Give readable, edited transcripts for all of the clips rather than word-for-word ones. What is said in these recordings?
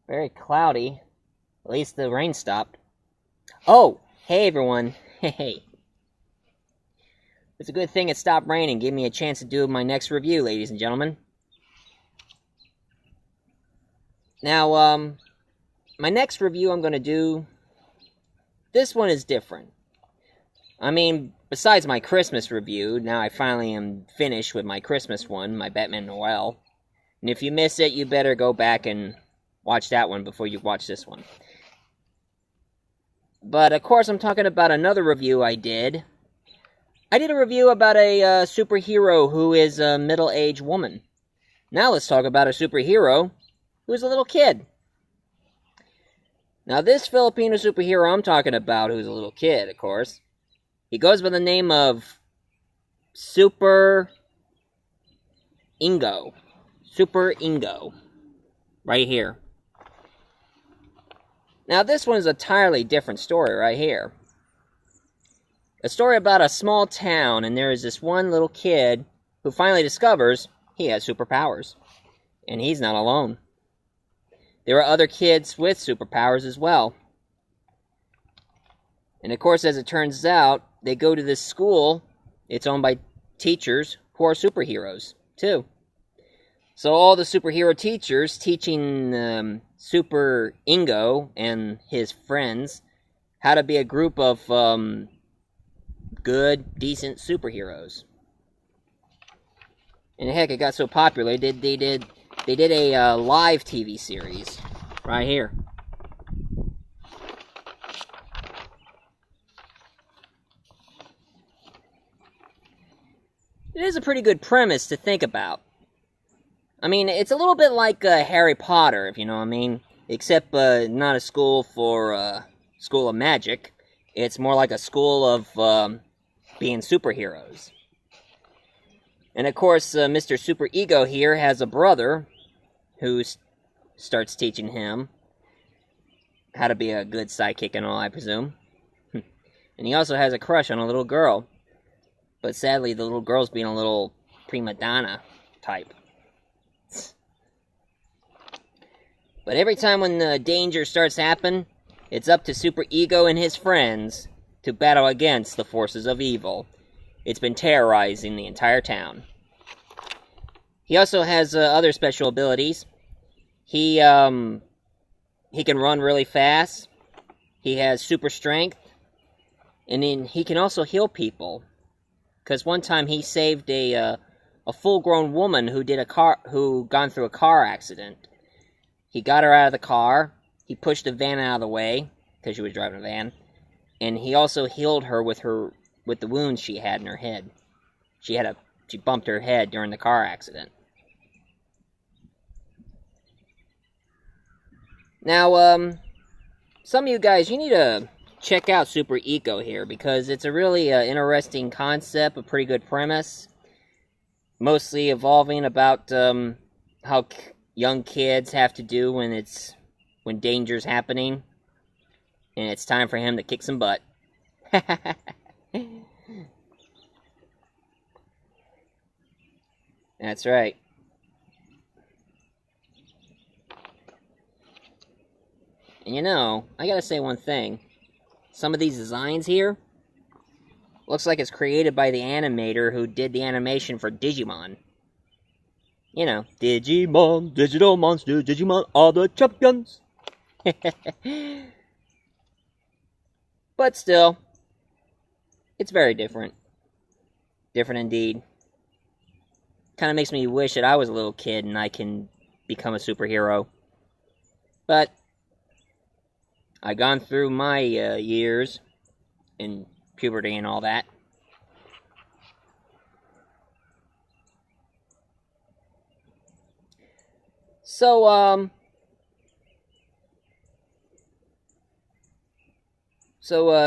Very cloudy. At least the rain stopped. Oh, hey everyone. Hey. It's a good thing it stopped raining. Gave me a chance to do my next review, ladies and gentlemen. Now, my next review I'm going to do... This one is different. I mean, besides my Christmas review, now I finally am finished with my Christmas one, my Batman Noel. And if you miss it, you better go back and watch that one before you watch this one. But, of course, I'm talking about another review I did. I did a review about a superhero who is a middle-aged woman. Now let's talk about a superhero who is a little kid. Now, this Filipino superhero I'm talking about, who's a little kid, of course, he goes by the name of Super Inggo. Super Inggo. Right here. Now, this one is a entirely different story right here. A story about a small town, and there is this one little kid who finally discovers he has superpowers. And he's not alone. There are other kids with superpowers as well. And of course, as it turns out, they go to this school. It's owned by teachers who are superheroes, too. So all the superhero teachers teaching Super Inggo and his friends how to be a group of good, decent superheroes. And heck, it got so popular, they did a live TV series right here. It is a pretty good premise to think about. I mean, it's a little bit like Harry Potter, if you know what I mean. Except not a school for school of magic. It's more like a school of being superheroes. And of course, Mr. Super Ego here has a brother who starts teaching him how to be a good sidekick and all, I presume. And he also has a crush on a little girl. But sadly, the little girl's being a little prima donna type. But every time when the danger starts happening, it's up to Super Ego and his friends to battle against the forces of evil. It's been terrorizing the entire town. He also has other special abilities. He can run really fast. He has super strength. And then he can also heal people. Because one time he saved a full-grown woman who gone through a car accident. He got her out of the car. He pushed the van out of the way because she was driving a van, and he also healed her with the wounds she had in her head. She bumped her head during the car accident. Now, some of you guys, you need to check out Super Eco here, because it's a really interesting concept, a pretty good premise, mostly evolving about how young kids have to do when danger's happening, and it's time for him to kick some butt. That's right. And you know, I gotta say one thing. Some of these designs here looks like it's created by the animator who did the animation for Digimon. You know, Digimon, digital monsters, Digimon are the champions. But still, it's very different. Different indeed. Kind of makes me wish that I was a little kid and I can become a superhero. But I've gone through my years in puberty and all that. So,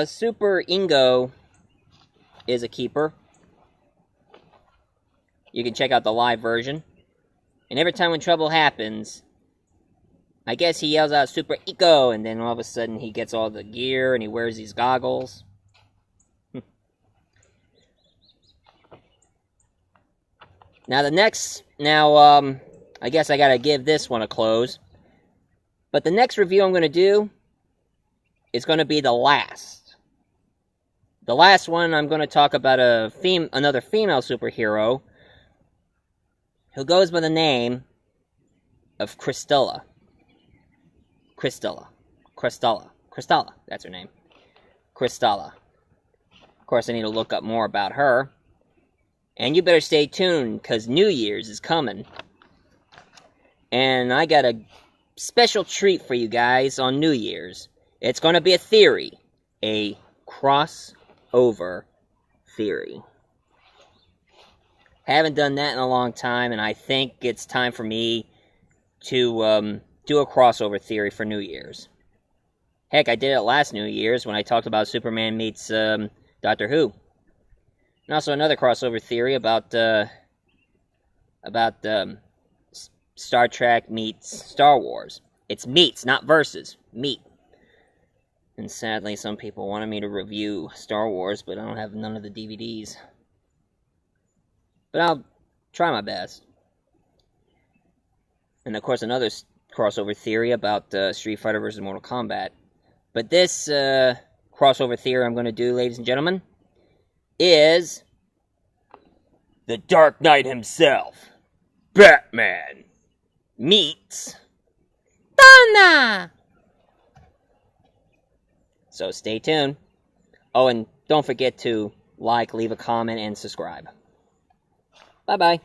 Super Inggo is a keeper. You can check out the live version. And every time when trouble happens, I guess he yells out Super Inggo, and then all of a sudden he gets all the gear and he wears these goggles. Now, I guess I gotta give this one a close. But the next review I'm going to do is going to be the last. The last one, I'm going to talk about another female superhero who goes by the name of Crystalla. Crystalla, that's her name. Crystalla. Of course, I need to look up more about her. And you better stay tuned, because New Year's is coming. And I got a special treat for you guys on New Year's. It's going to be a theory. A crossover theory. Haven't done that in a long time, and I think it's time for me to do a crossover theory for New Year's. Heck, I did it last New Year's when I talked about Superman meets Doctor Who. And also another crossover theory about Star Trek meets Star Wars. It's meets, not versus. Meet. And sadly, some people wanted me to review Star Wars, but I don't have none of the DVDs. But I'll try my best. And of course, another crossover theory about Street Fighter vs. Mortal Kombat. But this crossover theory I'm going to do, ladies and gentlemen, is the Dark Knight himself, Batman, meets Donna. So stay tuned. Oh, and don't forget to like, leave a comment, and subscribe. Bye-bye.